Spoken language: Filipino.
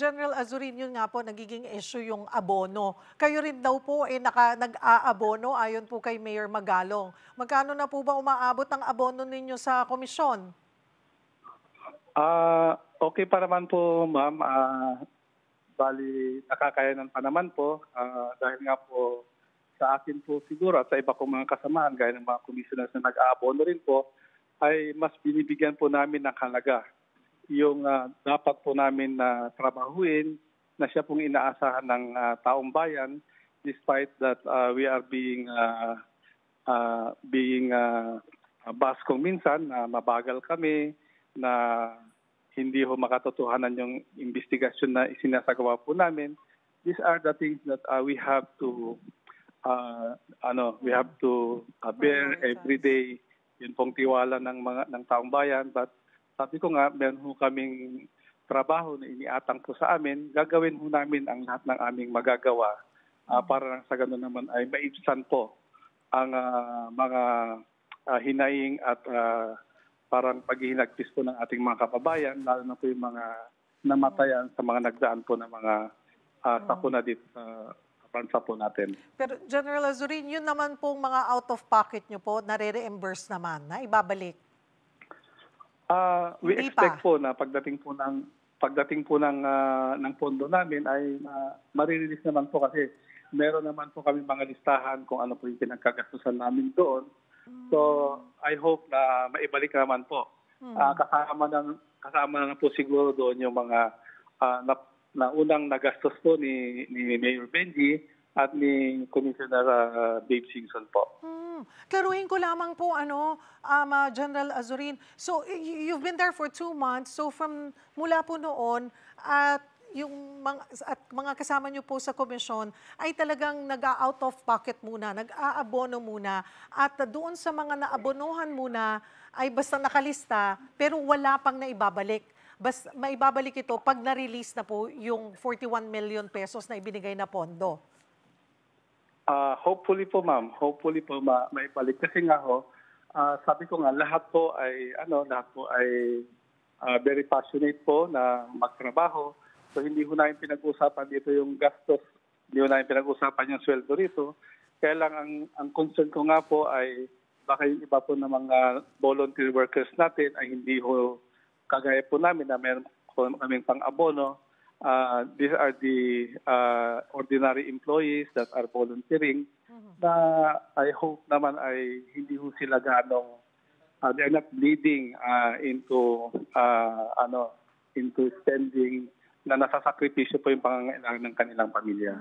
General Azurin, yun nga po, nagiging issue yung abono. Kayo rin daw po nag-aabono ayon po kay Mayor Magalong. Magkano na po ba umaabot ang abono ninyo sa komisyon? Okay pa naman po, ma'am. Bali, nakakayanan pa naman po. Dahil nga po sa akin po siguro at sa iba kong mga kasamahan, gaya ng mga commissioners na nag-aabono rin po, ay mas binibigyan po namin ng halaga yung dapat po namin na trabahuin na siya pong inaasahan ng taong bayan despite that we are being bashed kung minsan na mabagal kami, na hindi ho makatotohanan yung investigasyon na isinasagawa po namin. These are the things that we have to bear every day. Yun pong tiwala ng taong bayan. But sabi ko nga, meron ho kaming trabaho na iniatang po sa amin. Gagawin ho namin ang lahat ng aming magagawa para sa ganun naman ay maibsan po ang mga hinaing at parang paghihinagpis po ng ating mga kababayan, lalo na po yung mga namatayan sa mga nagdaan po ng mga sakuna dito sa bansa po natin. Pero General Azurin, yun naman pong mga out of pocket nyo po, nare-reimburse naman, na ibabalik? We Hindi expect pa. po na pagdating po ng pondo namin ay marirelease naman po kasi meron naman po kami mga listahan kung ano po yung pinagkagastusan namin doon. So I hope na maibalik naman po. Kasama na po siguro doon yung mga na unang nagastos po ni Mayor Benji at ni Commissioner Dave Singson po. Klaruhin ko lamang po, General Azurin. So, you've been there for 2 months. So, mula po noon, at mga kasama niyo po sa komisyon ay talagang nag-out of pocket muna, nag-aabono muna. At doon sa mga naabonohan muna ay basta nakalista, pero wala pang naibabalik. Basta maibabalik ito pag na-release na po yung 41 million pesos na ibinigay na pondo. Hopefully po, ma'am. Hopefully po maibalik. Kasi nga ho, sabi ko nga, lahat po ay very passionate po na magtrabaho. So hindi ko namin pinag-usapan dito yung gastos, hindi ko namin pinag-usapan yung sweldo rito. Kaya lang ang concern ko nga po ay baka yung iba po ng mga volunteer workers natin ay hindi ho kagaya po namin na meron po kaming pang-abono. These are the ordinary employees that are volunteering na I hope naman ay hindi ho sila ganong they're not bleeding into spending na nasasakripisyo po yung pangangailangan ng kanilang pamilya.